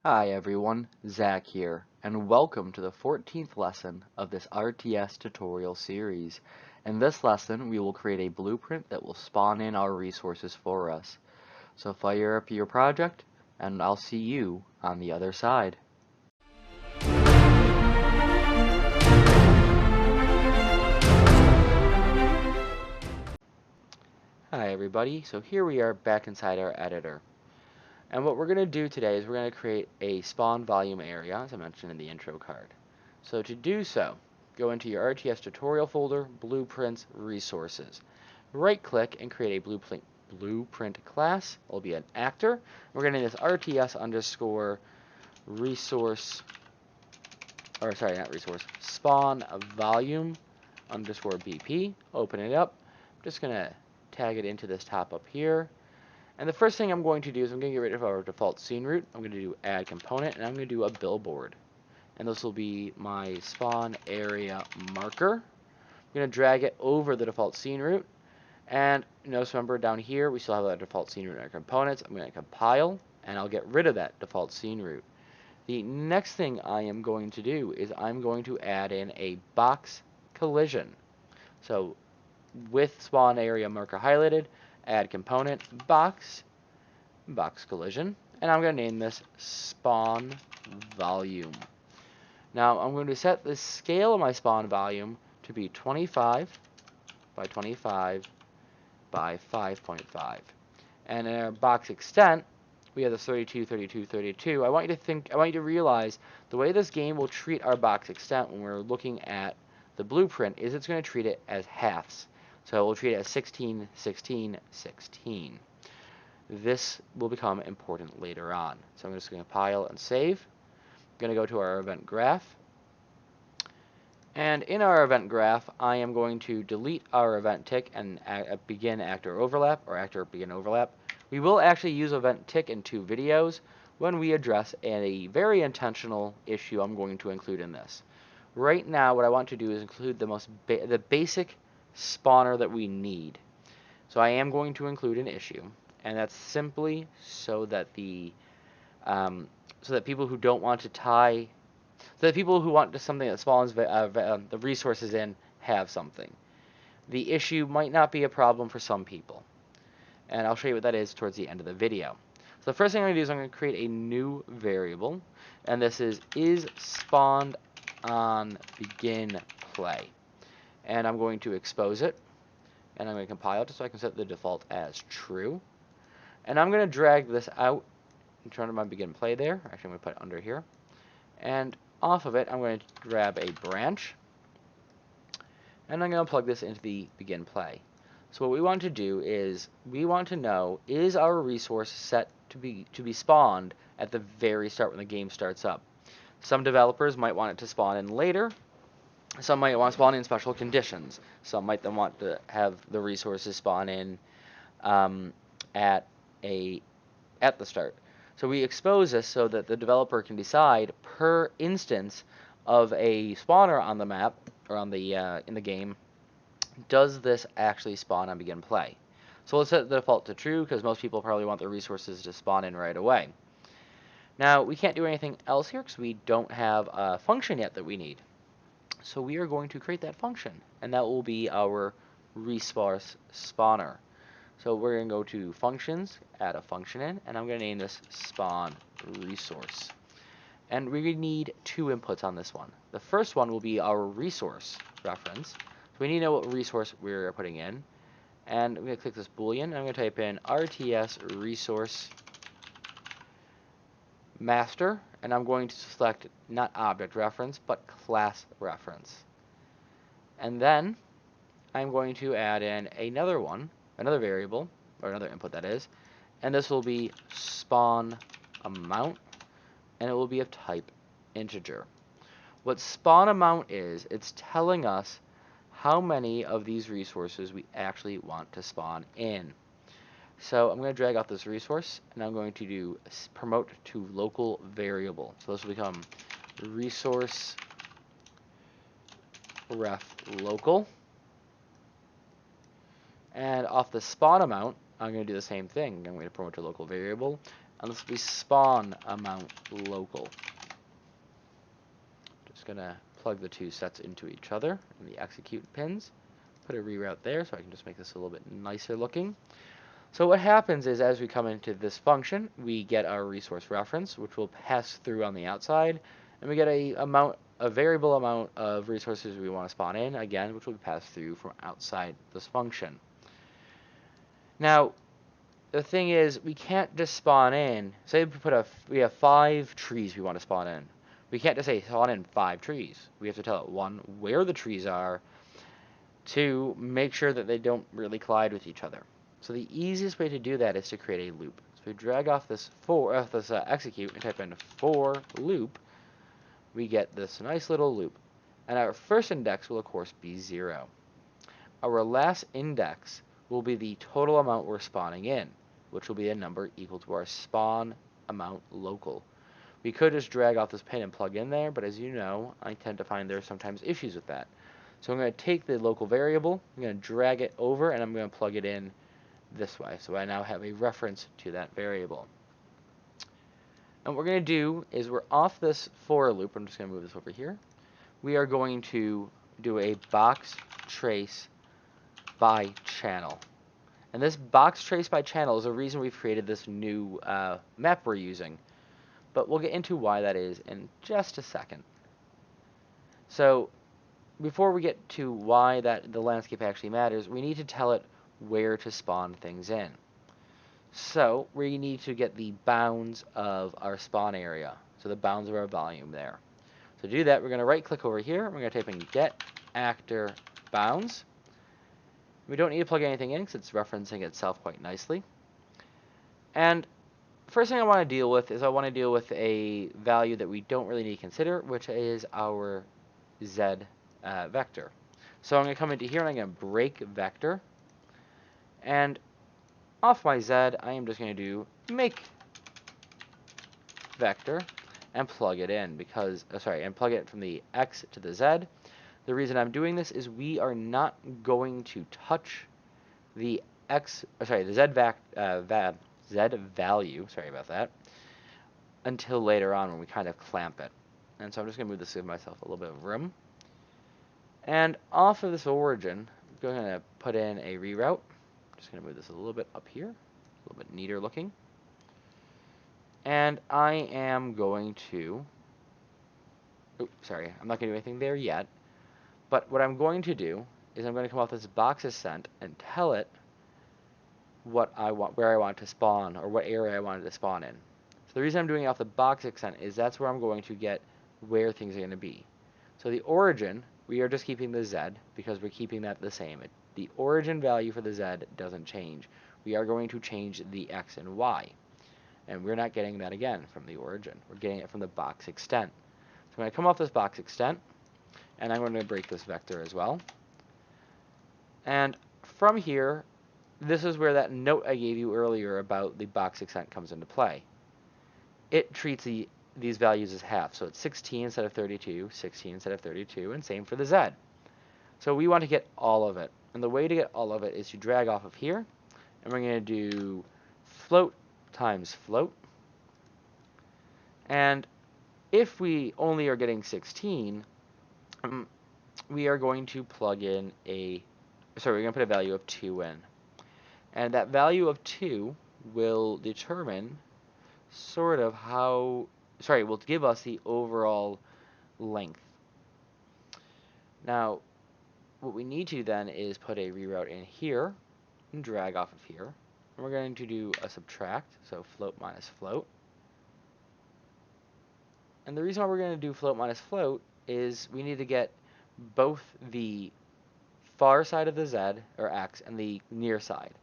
Hi everyone, Zach here, and welcome to the 14th lesson of this RTS tutorial series. In this lesson, we will create a blueprint that will spawn in our resources for us. So fire up your project, and I'll see you on the other side. Hi everybody, so here we are back inside our editor. And what we're going to do today is we're going to create a spawn volume area, as I mentioned in the intro card. So to do so, go into your RTS tutorial folder, Blueprints, Resources. Right click and create a blueprint class. It'll be an actor. We're going to name this RTS underscore resource, or sorry, not resource, spawn volume underscore BP. Open it up. I'm just going to tag it into this top up here. And the first thing I'm going to do is I'm going to get rid of our default scene route. I'm going to do add component, and I'm going to do a billboard. And this will be my spawn area marker. I'm going to drag it over the default scene route. And notice, remember, down here we still have that default scene route in our components. I'm going to compile, and I'll get rid of that default scene route. The next thing I am going to do is I'm going to add in a box collision. So with spawn area marker highlighted, add component box collision, and I'm going to name this spawn volume. Now I'm going to set the scale of my spawn volume to be 25 by 25 by 5.5. And in our box extent, we have the 32, 32, 32. I want you to realize the way this game will treat our box extent when we're looking at the blueprint is it's going to treat it as halves. So we'll treat it as 16, 16, 16. This will become important later on. So I'm just going to compile and save. I'm going to go to our event graph. And in our event graph, I am going to delete our event tick and begin actor overlap, or actor begin overlap. We will actually use event tick in 2 videos when we address a very intentional issue I'm going to include in this. Right now, what I want to do is include the basic spawner that we need. So I am going to include an issue, and that's simply so that people who don't want to tie, so that people who want something that spawns the resources in have something. The issue might not be a problem for some people, and I'll show you what that is towards the end of the video. So the first thing I'm going to do is I'm going to create a new variable, and this is spawned on begin play. And I'm going to expose it, and I'm going to compile it so I can set the default as true. And I'm going to drag this out in front of my begin play there. Actually, I'm going to put it under here. And off of it, I'm going to grab a branch, and I'm going to plug this into the begin play. So what we want to do is we want to know, is our resource set to be spawned at the very start when the game starts up? Some developers might want it to spawn in later. Some might want to spawn in special conditions. Some might then want to have the resources spawn in at the start. So we expose this so that the developer can decide per instance of a spawner on the map or on the in the game, does this actually spawn on begin play? So let's set the default to true because most people probably want the resources to spawn in right away. Now we can't do anything else here because we don't have a function yet that we need. So we are going to create that function, and that will be our resource spawner. So we're going to go to functions, add a function in, and I'm going to name this spawn resource. And we need 2 inputs on this one. The first one will be our resource reference. So we need to know what resource we're putting in. And I'm going to click this boolean, and I'm going to type in RTS resource master, and I'm going to select not object reference, but class reference. And then I'm going to add in another variable, or another input that is, and this will be spawn amount, and it will be of type integer. What spawn amount is, it's telling us how many of these resources we actually want to spawn in. So I'm going to drag out this resource, and I'm going to do promote to local variable. So this will become resource ref local. And off the spawn amount, I'm going to do the same thing. I'm going to promote to local variable, and this will be spawn amount local. Just gonna plug the two sets into each other in the execute pins. Put a reroute there so I can just make this a little bit nicer looking. So what happens is as we come into this function, we get our resource reference, which will pass through on the outside, and we get a variable amount of resources we want to spawn in, again, which will be passed through from outside this function. Now, the thing is, we can't just spawn in. Say we have 5 trees we want to spawn in. We can't just say spawn in 5 trees. We have to tell it, 1, where the trees are, 2, make sure that they don't really collide with each other. So the easiest way to do that is to create a loop. So we drag off this execute and type in for loop. We get this nice little loop. And our first index will of course be 0. Our last index will be the total amount we're spawning in, which will be a number equal to our spawn amount local. We could just drag off this pin and plug in there, but as you know, I tend to find there are sometimes issues with that. So I'm going to take the local variable, I'm going to drag it over, and I'm going to plug it in this way. So I now have a reference to that variable. And what we're going to do is we're off this for loop. I'm just going to move this over here. We are going to do a box trace by channel. And this box trace by channel is the reason we've created this new map we're using. But we'll get into why that is in just a second. So before we get to why the landscape actually matters, we need to tell it where to spawn things in. So we need to get the bounds of our spawn area, so the bounds of our volume there. So to do that, we're going to right click over here, we're going to type in get actor bounds. We don't need to plug anything in because it's referencing itself quite nicely. And first thing I want to deal with is I want to deal with a value that we don't really need to consider, which is our Z vector. So I'm going to come into here and I'm going to break vector. And off my Z, I am just going to do make vector and plug it in because, and plug it from the X to the Z. The reason I'm doing this is we are not going to touch the Z value, sorry about that, until later on when we kind of clamp it. And so I'm just going to move this to give myself a little bit of room. And off of this origin, I'm going to put in a reroute. Just going to move this a little bit up here, a little bit neater looking. And I am going to, I'm not going to do anything there yet. But what I'm going to do is I'm going to come off this box ascent and tell it what I want, where I want to spawn, or what area I want it to spawn in. So the reason I'm doing it off the box ascent is that's where I'm going to get where things are going to be. So the origin, we are just keeping the Z because we're keeping that the same. The origin value for the Z doesn't change. We are going to change the X and Y. And we're not getting that again from the origin. We're getting it from the box extent. So I'm going to come off this box extent, and I'm going to break this vector as well. And from here, this is where that note I gave you earlier about the box extent comes into play. It treats these values as half. So it's 16 instead of 32, 16 instead of 32, and same for the Z. So we want to get all of it. And the way to get all of it is to drag off of here, and we're going to do float times float. And if we only are getting 16, we are going to plug in we're going to put a value of 2 in. And that value of 2 will determine sort of will give us the overall length. Now, what we need to then is put a reroute in here and drag off of here. And we're going to do a subtract, so float minus float. And the reason why we're going to do float minus float is we need to get both the far side of the Z, or X, and the near side.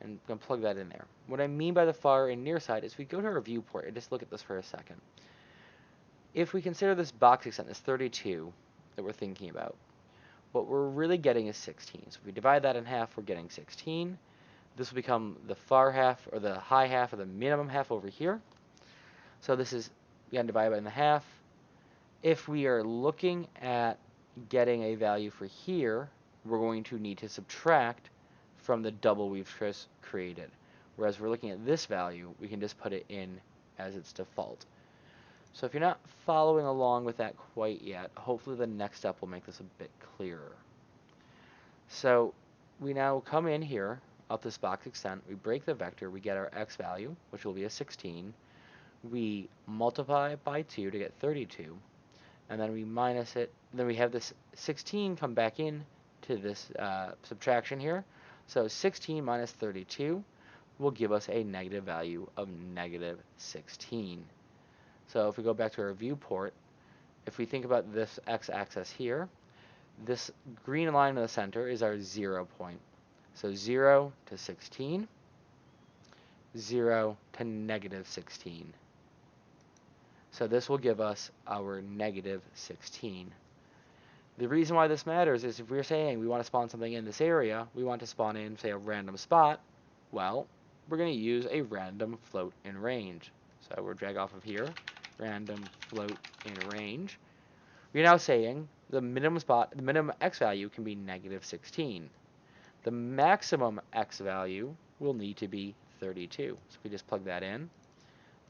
And I'm going to plug that in there. What I mean by the far and near side is we go to our viewport and just look at this for a second. If we consider this box extent, this 32 that we're thinking about, what we're really getting is 16. So if we divide that in half, we're getting 16. This will become the far half, or the high half, or the minimum half over here. So this is, again, divided by in the half. If we are looking at getting a value for here, we're going to need to subtract from the double we've just created, Whereas if we're looking at this value, we can just put it in as its default. So if you're not following along with that quite yet, hopefully the next step will make this a bit clearer. So we now come in here, up this box extent, we break the vector, we get our x value, which will be a 16. We multiply it by 2 to get 32, and then we minus it. Then we have this 16 come back in to this subtraction here. So 16 minus 32 will give us a negative value of negative 16. So if we go back to our viewport, if we think about this x-axis here, this green line in the center is our 0 point. So 0 to 16, 0 to negative 16. So this will give us our negative 16. The reason why this matters is if we're saying we want to spawn something in this area, we want to spawn in, say, a random spot, well, we're going to use a random float in range. So we'll drag off of here, random float in range. We're now saying the minimum x value can be negative 16. The maximum x value will need to be 32. So if we just plug that in,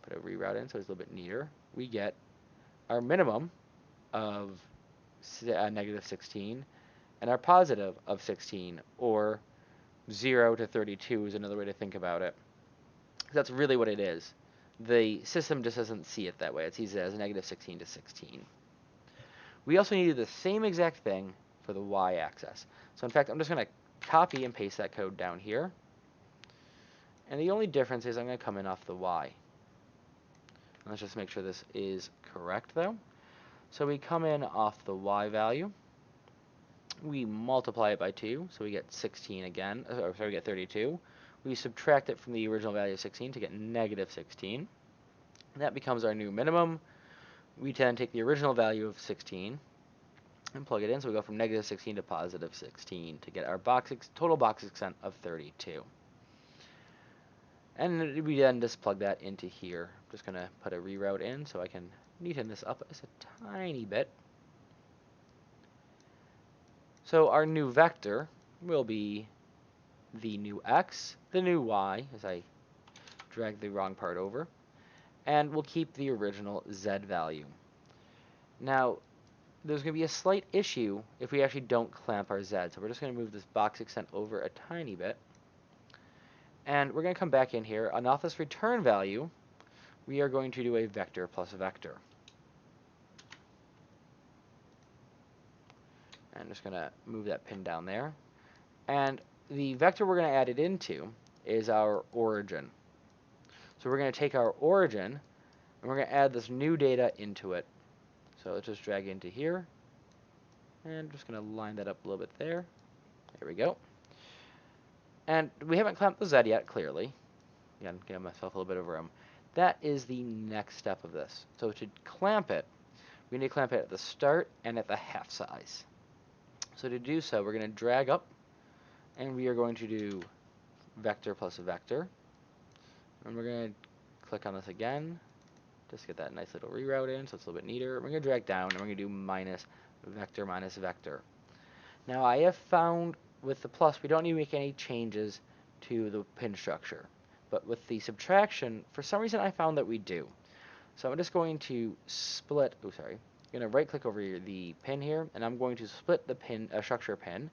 put a reroute in so it's a little bit neater, we get our minimum of negative 16 and our positive of 16, or 0 to 32 is another way to think about it. That's really what it is. The system just doesn't see it that way. It sees it as negative 16 to 16. We also need to do the same exact thing for the y-axis. So in fact, I'm just going to copy and paste that code down here. And the only difference is I'm going to come in off the y. Let's just make sure this is correct, though. So we come in off the y value. We multiply it by 2, so we get 16 again. Or sorry, we get 32. We subtract it from the original value of 16 to get negative 16. And that becomes our new minimum. We then take the original value of 16 and plug it in, so we go from negative 16 to positive 16 to get our total box extent of 32. And we then just plug that into here. I'm just going to put a reroute in so I can neaten this up just a tiny bit. So our new vector will be the new x, the new y, as I drag the wrong part over, and we'll keep the original z value. Now, there's going to be a slight issue if we actually don't clamp our z, so we're just going to move this box extent over a tiny bit. And we're going to come back in here, and off this return value, we are going to do a vector plus vector. I'm just going to move that pin down there. And the vector we're going to add it into is our origin. So we're going to take our origin, and we're going to add this new data into it. So let's just drag into here. And I'm just going to line that up a little bit there. There we go. And we haven't clamped the Z yet, clearly. Again, give myself a little bit of room. That is the next step of this. So to clamp it, we need to clamp it at the start and at the half size. So to do so, we're going to drag up, and we are going to do vector plus vector. And we're going to click on this again, just get that nice little reroute in so it's a little bit neater. We're going to drag down, and we're going to do minus vector. Now I have found with the plus, we don't need to make any changes to the pin structure. But with the subtraction, for some reason I found that we do. So I'm just going to split, I'm going to right click over here, the pin here, and I'm going to split the pin, structure pin,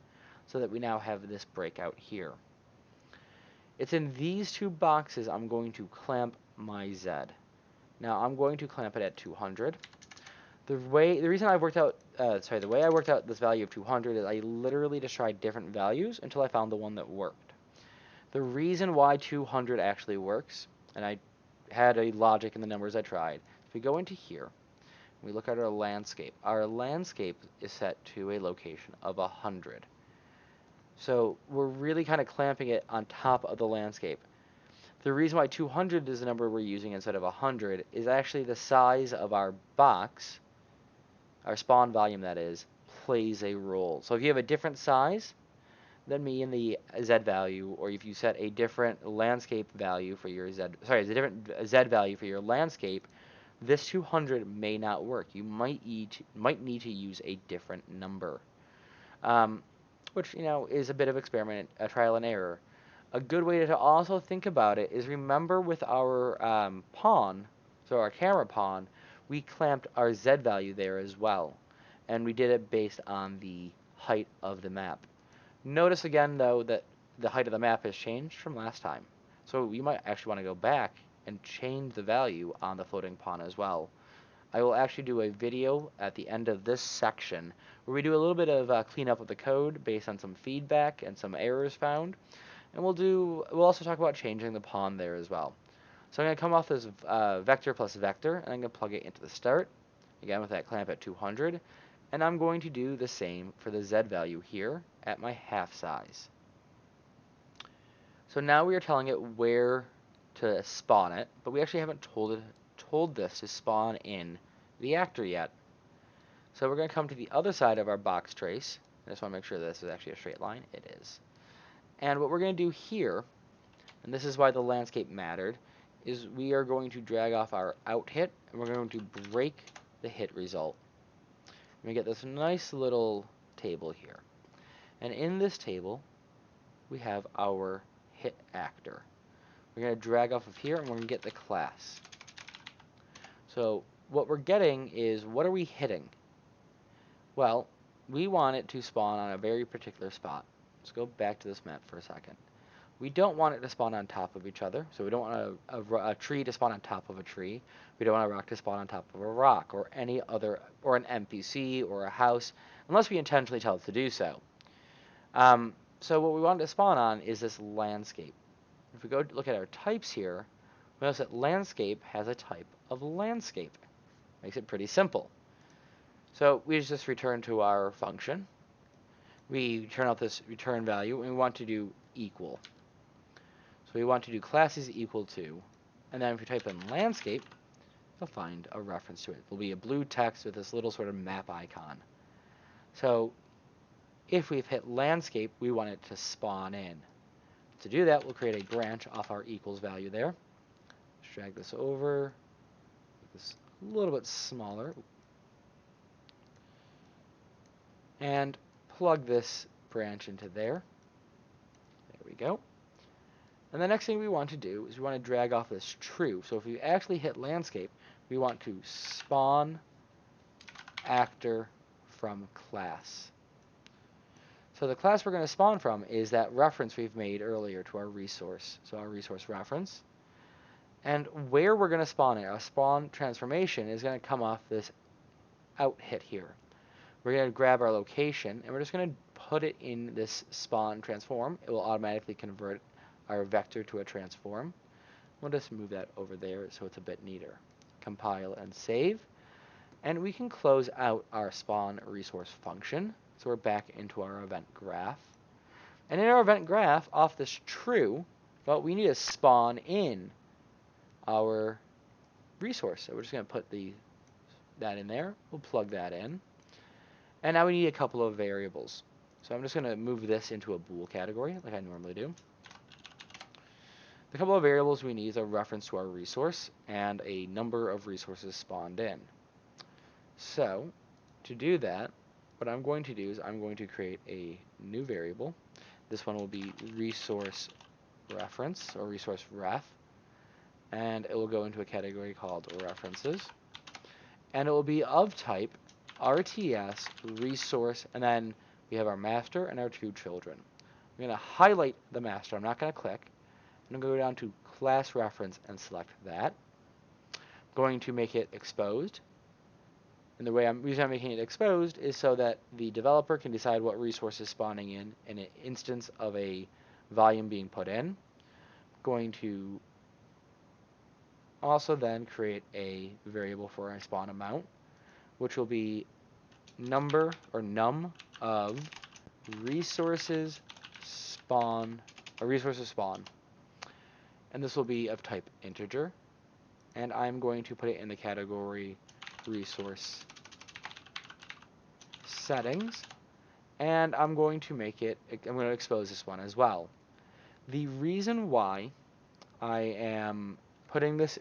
so that we now have this breakout here. It's in these two boxes I'm going to clamp my Z. Now I'm going to clamp it at 200. The way I worked out this value of 200 is I literally just tried different values until I found the one that worked. The reason why 200 actually works, and I had a logic in the numbers I tried, if we go into here, we look at our landscape is set to a location of 100. So we're really kind of clamping it on top of the landscape. The reason why 200 is the number we're using instead of 100 is actually the size of our box, our spawn volume that is, plays a role. So if you have a different size than me in the Z value, or if you set a different landscape value for your a different Z value for your landscape, this 200 may not work. You might need to use a different number, which is a bit of experiment, a trial and error. A good way to also think about it is remember with our pawn, so our camera pawn, we clamped our Z value there as well. And we did it based on the height of the map. Notice again, though, that the height of the map has changed from last time. So we might actually want to go back and change the value on the floating pawn as well. I will actually do a video at the end of this section where we do a little bit of cleanup of the code based on some feedback and some errors found. And we'll also talk about changing the pawn there as well. So I'm going to come off this vector plus vector, and I'm going to plug it into the start, again with that clamp at 200. And I'm going to do the same for the Z value here at my half size. So now we are telling it where to spawn it, but we actually haven't told this to spawn in the actor yet. So we're going to come to the other side of our box trace. I just want to make sure this is actually a straight line. It is. And what we're going to do here, and this is why the landscape mattered, is we are going to drag off our out hit, and we're going to break the hit result. We get this nice little table here. And in this table, we have our hit actor. We're going to drag off of here, and we're going to get the class. So what we're getting is, what are we hitting? Well, we want it to spawn on a very particular spot. Let's go back to this map for a second. We don't want it to spawn on top of each other, so we don't want a tree to spawn on top of a tree. We don't want a rock to spawn on top of a rock, or any other, or an NPC, or a house, unless we intentionally tell it to do so. So what we want it to spawn on is this landscape. If we go look at our types here, we notice that landscape has a type of landscape. Makes it pretty simple. So we just return to our function. We turn out this return value, and we want to do equal. So we want to do class is equal to, and then if we type in landscape, you'll find a reference to it. It will be a blue text with this little sort of map icon. So if we've hit landscape, we want it to spawn in. To do that, we'll create a branch off our equals value there. Let's drag this over, make this a little bit smaller, and plug this branch into there. There we go. And the next thing we want to do is we want to drag off this true. So if we actually hit landscape, we want to spawn actor from class. So the class we're going to spawn from is that reference we've made earlier to our resource. So our resource reference. And where we're going to spawn it, our spawn transformation is going to come off this out hit here. We're going to grab our location, and we're just going to put it in this spawn transform. It will automatically convert our vector to a transform. We'll just move that over there so it's a bit neater. Compile and save. And we can close out our spawn resource function. So we're back into our event graph. And in our event graph, off this true, well, we need to spawn in our resource. So we're just going to put that in there. We'll plug that in. And now we need a couple of variables. So I'm just going to move this into a bool category like I normally do. The couple of variables we need is a reference to our resource and a number of resources spawned in. So to do that, what I'm going to do is I'm going to create a new variable. This one will be resource reference or resource ref. And it will go into a category called references. And it will be of type RTS resource, and then we have our master and our two children. I'm going to highlight the master. I'm not going to click. I'm going to go down to class reference and select that. I'm going to make it exposed. And the reason I'm making it exposed is so that the developer can decide what resource is spawning in an instance of a volume being put in. I'm going to also then create a variable for our spawn amount, which will be number or num of resources spawn, or resources spawn. And this will be of type integer. And I'm going to put it in the category resource settings. And I'm going to expose this one as well. The reason why I am putting this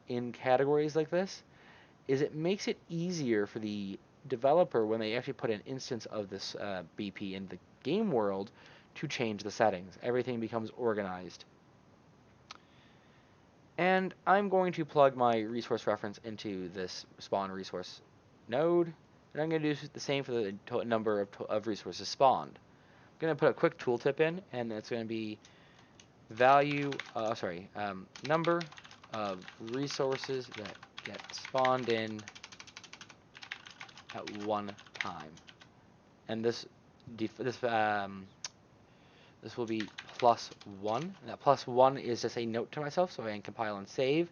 in categories like this is it makes it easier for the developer when they actually put an instance of this BP in the game world to change the settings. Everything becomes organized. And I'm going to plug my resource reference into this spawn resource node, and I'm going to do the same for the number of resources spawned. I'm going to put a quick tooltip in, and it's going to be number of resources that get spawned in at one time, and this will be +1. And that +1 is just a note to myself, so I can compile and save.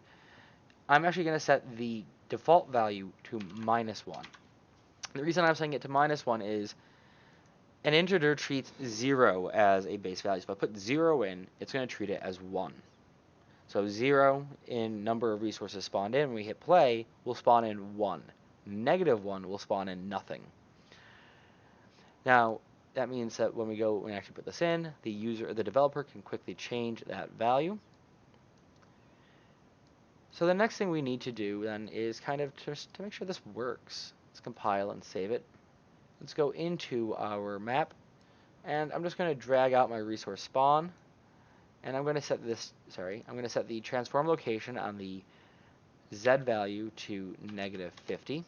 I'm actually going to set the default value to -1. The reason I'm setting it to -1 is an integer treats 0 as a base value. So if I put 0 in, it's going to treat it as 1. So 0 in number of resources spawned in, when we hit play, will spawn in 1. -1 will spawn in nothing. Now, that means that when we actually put this in, the developer can quickly change that value. So the next thing we need to do then is kind of just to make sure this works. Let's compile and save it. Let's go into our map, and I'm just going to drag out my resource spawn, and I'm going to set the transform location on the Z value to -50.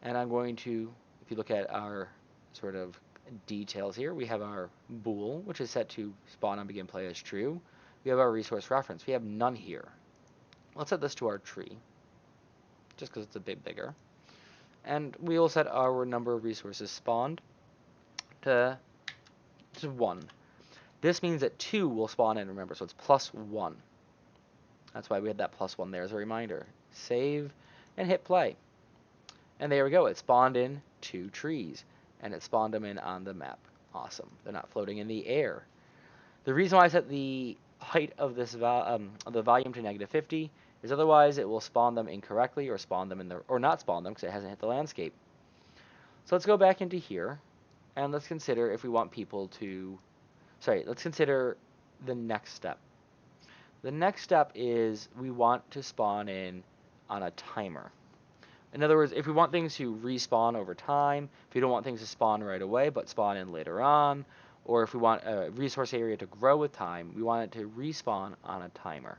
And I'm going to, if you look at our sort of details here, we have our bool, which is set to spawn on begin play as true. We have our resource reference. We have none here. Let's set this to our tree, just because it's a bit bigger. And we will set our number of resources spawned to 1. This means that 2 will spawn in, remember, so it's +1. That's why we had that +1 there as a reminder. Save and hit play. And there we go. It spawned in 2 trees, and it spawned them in on the map. Awesome. They're not floating in the air. The reason why I set the height of this the volume to -50 is otherwise it will spawn them incorrectly or spawn them or not spawn them because it hasn't hit the landscape. So let's go back into here, and let's consider if we want people to. Let's consider the next step. The next step is we want to spawn in on a timer. In other words, if we want things to respawn over time, if we don't want things to spawn right away but spawn in later on, or if we want a resource area to grow with time, we want it to respawn on a timer.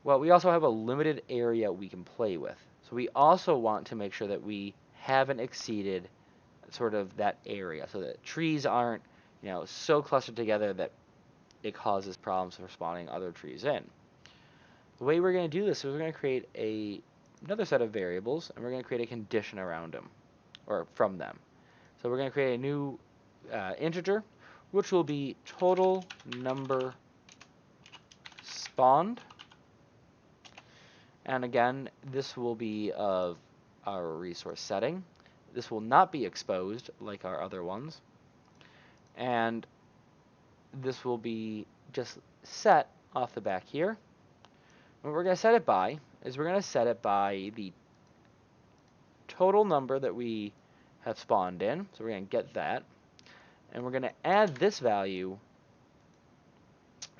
Well, we also have a limited area we can play with. So we also want to make sure that we haven't exceeded sort of that area, so that trees aren't, so clustered together that it causes problems for spawning other trees in. The way we're going to do this is we're going to create another set of variables, and we're going to create a condition around them, or from them. So we're going to create a new integer, which will be total number spawned. And again, this will be of our resource setting. This will not be exposed like our other ones. And this will be just set off the back here. What we're going to set it by is we're going to set it by the total number that we have spawned in. So we're going to get that. And we're going to add this value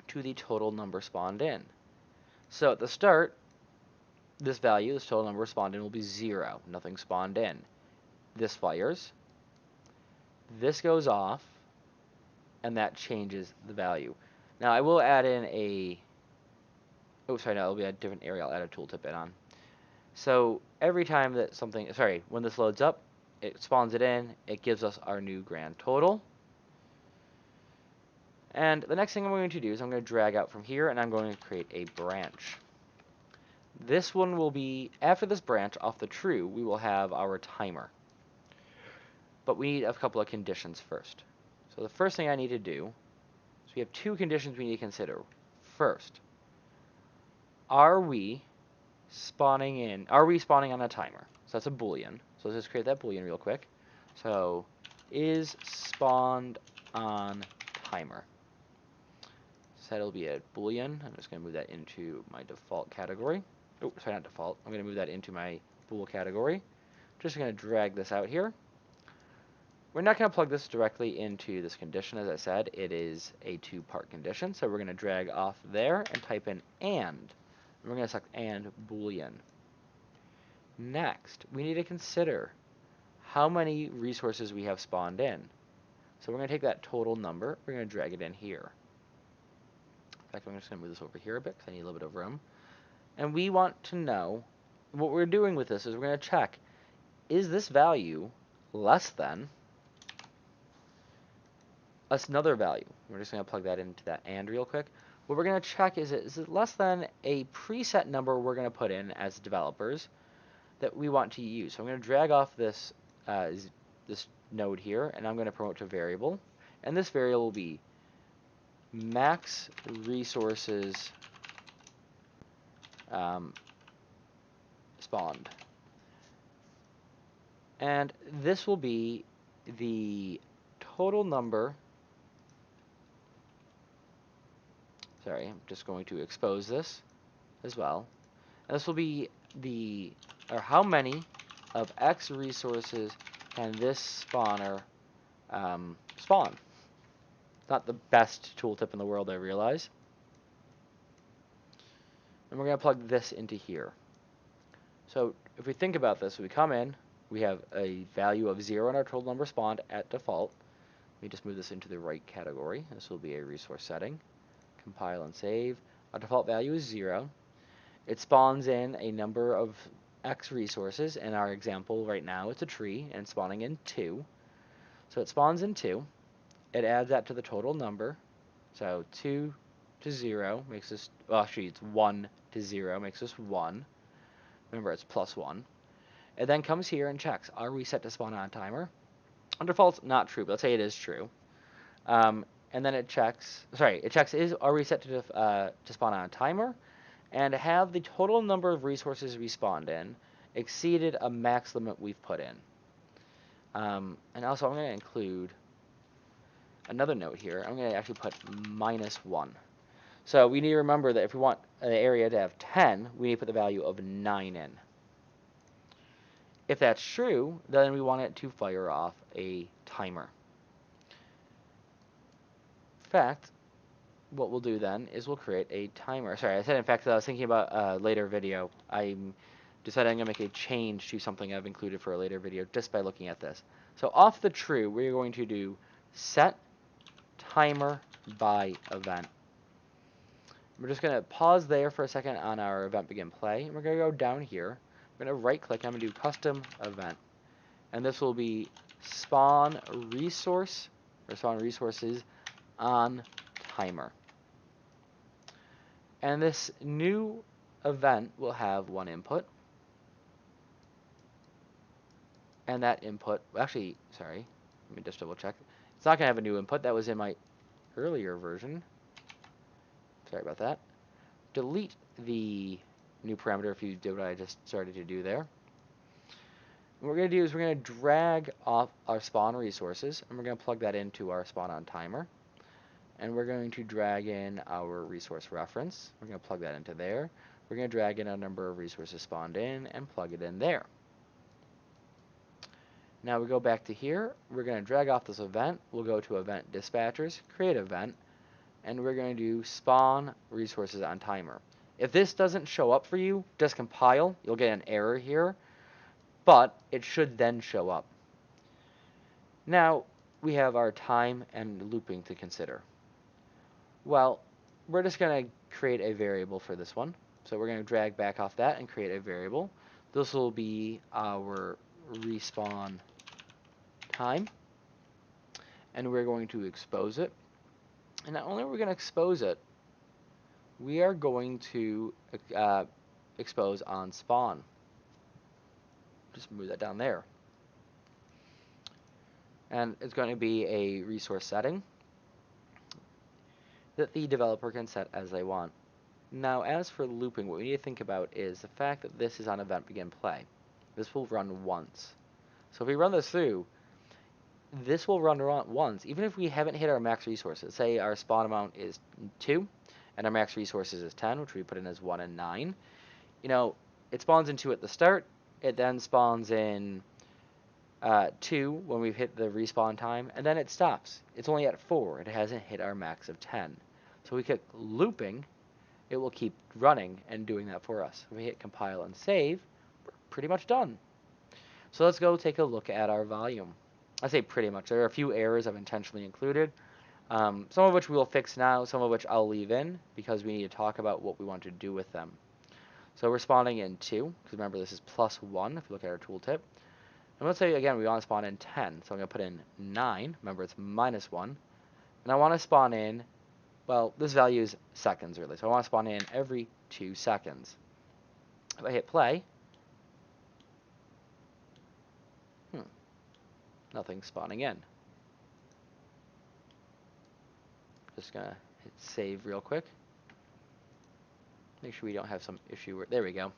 to the total number spawned in. So at the start, this value, this total number spawned in, will be 0. Nothing spawned in. This fires. This goes off. And that changes the value. Now I will add in it'll be a different area I'll add a tooltip in on. So every time that when this loads up, it spawns it in, it gives us our new grand total. And the next thing I'm going to do is I'm going to drag out from here, and I'm going to create a branch. This one will be, after this branch off the true, we will have our timer. But we need a couple of conditions first. So the first thing I need to do is we have 2 conditions we need to consider. First, are we spawning on a timer? So that's a boolean. So let's just create that boolean real quick. So is spawned on timer. So that'll be a boolean. I'm just going to move that into my default category. Oh, sorry, not default. I'm going to move that into my bool category. Just going to drag this out here. We're not going to plug this directly into this condition. As I said, it is a 2-part condition. So we're going to drag off there and type in and. We're going to select and boolean. Next, we need to consider how many resources we have spawned in. So we're going to take that total number, we're going to drag it in here. In fact, I'm just going to move this over here a bit because I need a little bit of room. And we want to know, what we're doing with this is we're going to check, is this value less than another value? We're just going to plug that into that and real quick. What we're going to check is it less than a preset number we're going to put in as developers that we want to use. So I'm going to drag off this this node here, and I'm going to promote to variable. And this variable will be max resources spawned. And this will be the total number. Sorry, I'm just going to expose this as well. And this will be how many of X resources can this spawner spawn. It's not the best tooltip in the world, I realize. And we're going to plug this into here. So if we think about this, we come in, we have a value of 0 in our total number spawned at default. Let me just move this into the right category. This will be a resource setting. Compile and save. Our default value is 0. It spawns in a number of X resources. In our example right now, it's a tree, and it's spawning in 2. So it spawns in 2. It adds that to the total number. So 2 to 0 makes this, well, actually it's 1 to 0 makes this 1. Remember, it's plus 1. It then comes here and checks, are we set to spawn on timer? On default, not true, but let's say it is true. And then it checks, are we set to spawn on a timer? And have the total number of resources we spawned in exceeded a max limit we've put in. And also I'm going to include another note here. I'm going to actually put -1. So we need to remember that if we want the area to have 10, we need to put the value of 9 in. If that's true, then we want it to fire off a timer. In fact, what we'll do then is we'll create a timer. Sorry, I said in fact that I was thinking about a later video. I'm decided I'm going to make a change to something I've included for a later video just by looking at this. So off the true, we're going to do set timer by event. We're just going to pause there for a second on our event begin play. And we're going to go down here. We're going to right click. I'm going to do custom event. And this will be spawn resource or spawn resources on timer. And this new event will have one input. And that input, actually, sorry, let me just double check. It's not going to have a new input. That was in my earlier version. Sorry about that. Delete the new parameter if you did what I just started to do there. What we're going to do is we're going to drag off our spawn resources, and we're going to plug that into our spawn on timer. And we're going to drag in our resource reference. We're going to plug that into there. We're going to drag in a number of resources spawned in and plug it in there. Now we go back to here. We're going to drag off this event. We'll go to event dispatchers, create event, and we're going to do spawn resources on timer. If this doesn't show up for you, just compile. You'll get an error here, but it should then show up. Now we have our time and looping to consider. Well, we're just going to create a variable for this one. So we're going to drag back off that and create a variable. This will be our respawn time. And we're going to expose it. And not only are we going to expose it, we are going to expose on spawn. Just move that down there. And it's going to be a resource setting that the developer can set as they want. Now, as for looping, what we need to think about is the fact that this is on event begin play. This will run once. So if we run this through, this will run once, even if we haven't hit our max resources. Say our spawn amount is 2, and our max resources is 10, which we put in as 1 and 9. You know, it spawns in 2 at the start. It then spawns in 2 when we've hit the respawn time, and then it stops. It's only at 4. It hasn't hit our max of 10. So we click looping, it will keep running and doing that for us. If we hit compile and save, we're pretty much done. So let's go take a look at our volume. I say pretty much. There are a few errors I've intentionally included, some of which we will fix now, some of which I'll leave in because we need to talk about what we want to do with them. So we're spawning in 2, because remember this is +1 if you look at our tooltip. And let's say, again, we want to spawn in 10, so I'm going to put in 9. Remember, it's -1. And I want to spawn in, well, this value is seconds, really, so I want to spawn in every 2 seconds. If I hit play, nothing's spawning in. Just going to hit save real quick. Make sure we don't have some issue where, there we go.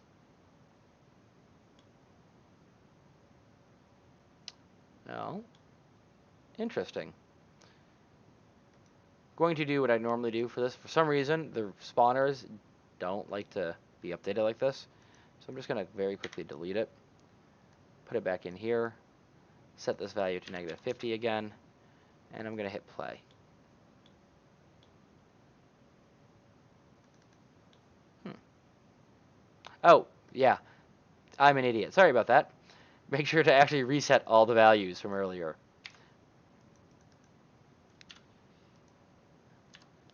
Now, interesting. Going to do what I normally do for this. For some reason, the spawners don't like to be updated like this. So I'm just going to very quickly delete it. Put it back in here. Set this value to -50 again. And I'm going to hit play. Oh, yeah. I'm an idiot. Sorry about that. Make sure to actually reset all the values from earlier.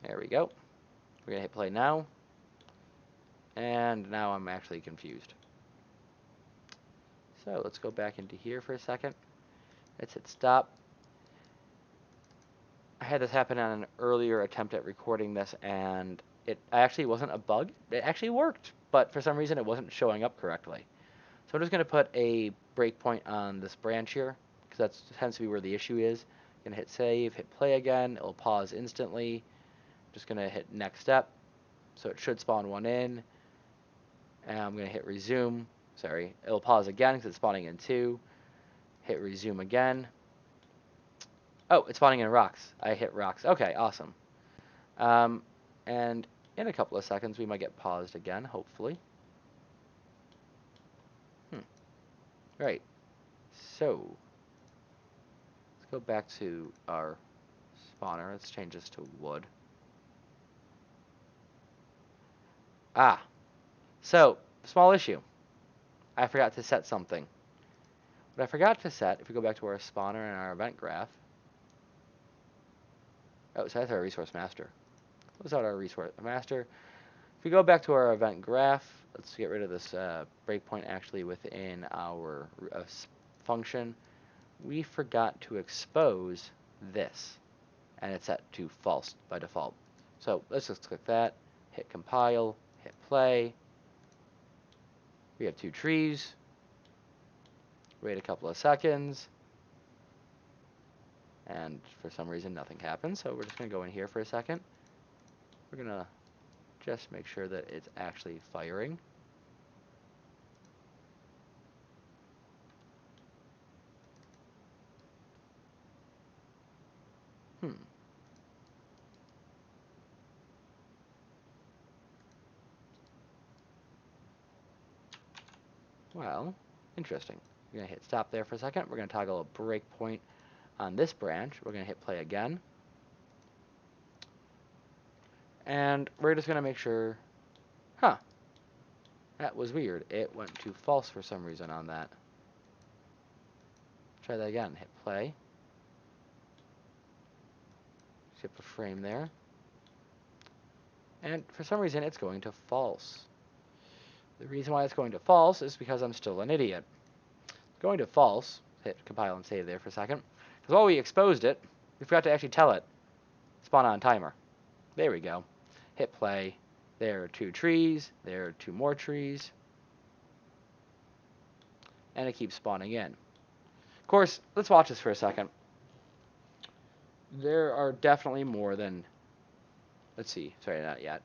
There we go. We're going to hit play now. And now I'm actually confused. So let's go back into here for a second. Let's hit stop. I had this happen on an earlier attempt at recording this, and it actually wasn't a bug. It actually worked, but for some reason it wasn't showing up correctly. So I'm just going to put a breakpoint on this branch here, because that tends to be where the issue is. I'm going to hit save, hit play again. It'll pause instantly. Just going to hit next step. So it should spawn one in. And I'm going to hit resume. Sorry, it'll pause again because it's spawning in 2. Hit resume again. Oh, it's spawning in rocks. I hit rocks. Okay, awesome. And in a couple of seconds, we might get paused again, hopefully. Right. So, let's go back to our spawner. Let's change this to wood. Ah. So, small issue. I forgot to set something. What I forgot to set, if we go back to our spawner and our event graph. Oh, so that's our resource master. Close out our resource master. If we go back to our event graph, let's get rid of this breakpoint actually within our function. We forgot to expose this, and it's set to false by default. So let's just click that, hit compile, hit play. We have 2 trees. Wait a couple of seconds. And for some reason, nothing happens. So we're just going to go in here for a second. We're going to just make sure that it's actually firing. Well, interesting. We're going to hit stop there for a second. We're going to toggle a breakpoint on this branch. We're going to hit play again. And we're just going to make sure, that was weird. It went to false for some reason on that. Try that again. Hit play. Skip a frame there. And for some reason, it's going to false. The reason why it's going to false is because I'm still an idiot. It's going to false. Hit compile and save there for a second. Because while we exposed it, we forgot to actually tell it. Spawn on timer. There we go. Hit play. There are 2 trees. There are 2 more trees. And it keeps spawning in. Of course, let's watch this for a second. There are definitely more than, let's see, sorry, not yet.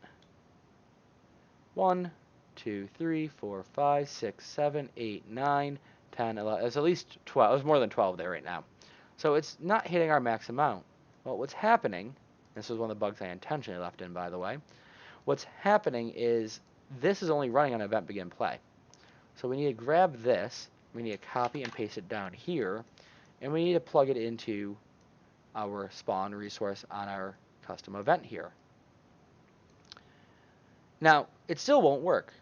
1, 2, 3, 4, 5, 6, 7, 8, 9, 10, 11. There's at least 12. There's more than 12 there right now. So it's not hitting our max amount. Well, what's happening, this is one of the bugs I intentionally left in, by the way. What's happening is this is only running on event begin play. So we need to grab this. We need to copy and paste it down here. And we need to plug it into our spawn resource on our custom event here. Now, it still won't work.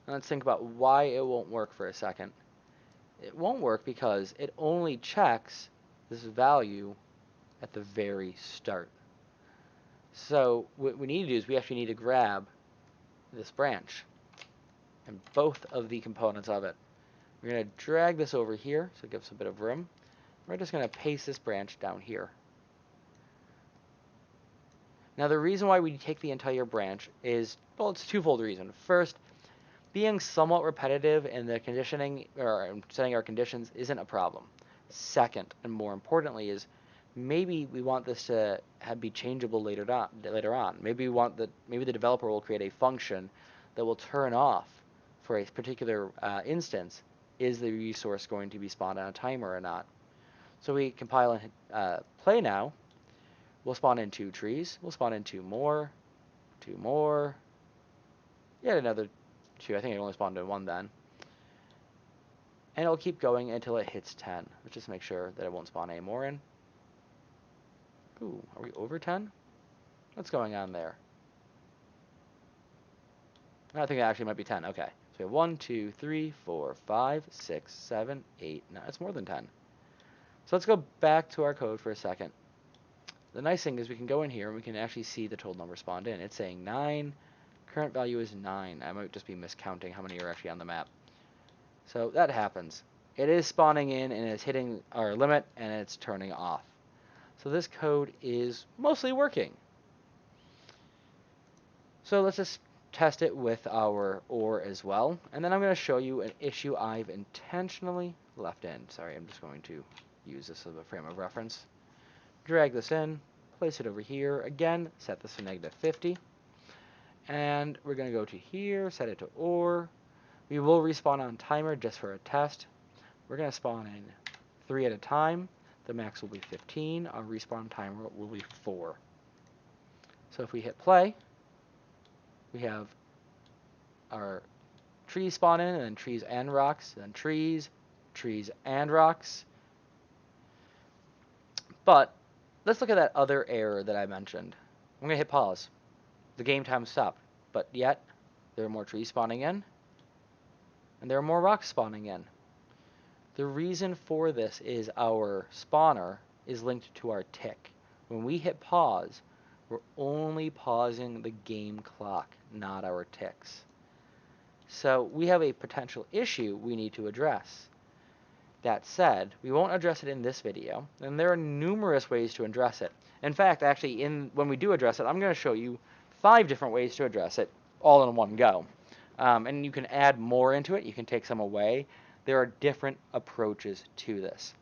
Let's think about why it won't work for a second. It won't work because it only checks this value at the very start. So what we need to do is we actually need to grab this branch and both of the components of it. We're going to drag this over here so it gives a bit of room. We're just going to paste this branch down here. Now the reason why we take the entire branch is, well, it's a twofold reason. First, being somewhat repetitive in the conditioning or setting our conditions isn't a problem. Second, and more importantly, is maybe we want this to be changeable later on. Maybe the developer will create a function that will turn off for a particular instance. Is the resource going to be spawned on a timer or not? So we compile and hit play now. We'll spawn in 2 trees. We'll spawn in 2 more, yet another 2. I think I only spawned in 1 then. And it'll keep going until it hits 10. Let's just make sure that it won't spawn any more in. Ooh, are we over 10? What's going on there? I think it actually might be 10. Okay. So we have 1, 2, 3, 4, 5, 6, 7, 8, 9. It's more than 10. So let's go back to our code for a second. The nice thing is we can go in here and we can actually see the total number spawned in. It's saying 9. Current value is 9. I might just be miscounting how many are actually on the map. So that happens. It is spawning in and it's hitting our limit and it's turning off. So this code is mostly working. So let's just test it with our OR as well. And then I'm going to show you an issue I've intentionally left in. Sorry, I'm just going to use this as a frame of reference. Drag this in, place it over here. Again, set this to -50. And we're going to go to here, set it to OR. We will respawn on timer just for a test. We're going to spawn in 3 at a time. The max will be 15. Our respawn timer will be 4. So if we hit play, we have our trees spawn in, and then trees and rocks, and then trees and rocks. But let's look at that other error that I mentioned. I'm going to hit pause. The game time stopped, but yet there are more trees spawning in, and there are more rocks spawning in. The reason for this is our spawner is linked to our tick. When we hit pause, we're only pausing the game clock, not our ticks. So we have a potential issue we need to address. That said, we won't address it in this video, and there are numerous ways to address it. In fact, actually, when we do address it, I'm going to show you 5 different ways to address it, all in one go. And you can add more into it, you can take some away. There are different approaches to this.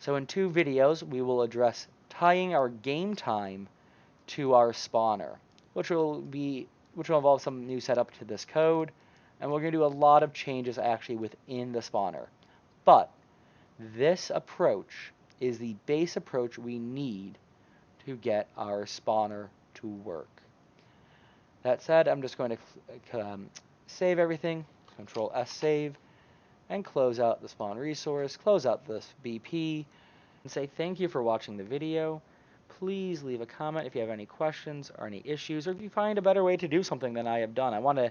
So in 2 videos, we will address tying our game time to our spawner, which will involve some new setup to this code, and we're going to do a lot of changes actually within the spawner. But this approach is the base approach we need to get our spawner to work. That said, I'm just going to save everything, Control S save, and close out the spawn resource, close out this BP, and say thank you for watching the video. Please leave a comment if you have any questions or any issues, or if you find a better way to do something than I have done. I want to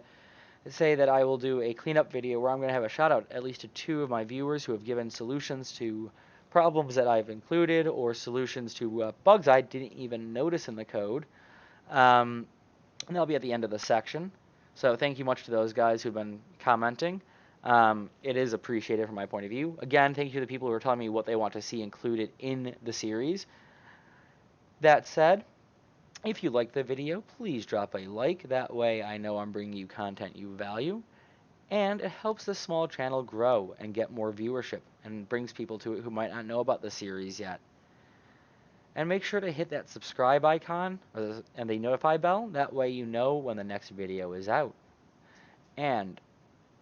say that I will do a cleanup video where I'm going to have a shout out at least to 2 of my viewers who have given solutions to problems that I've included, or solutions to bugs I didn't even notice in the code. And they'll be at the end of the section. So thank you much to those guys who've been commenting. It is appreciated from my point of view. Again, thank you to the people who are telling me what they want to see included in the series. That said, if you like the video, please drop a like. That way I know I'm bringing you content you value. And it helps the small channel grow and get more viewership, and brings people to it who might not know about the series yet. And make sure to hit that subscribe icon and the notify bell. That way you know when the next video is out. And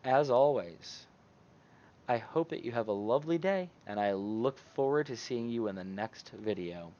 as always, I hope that you have a lovely day, and I look forward to seeing you in the next video.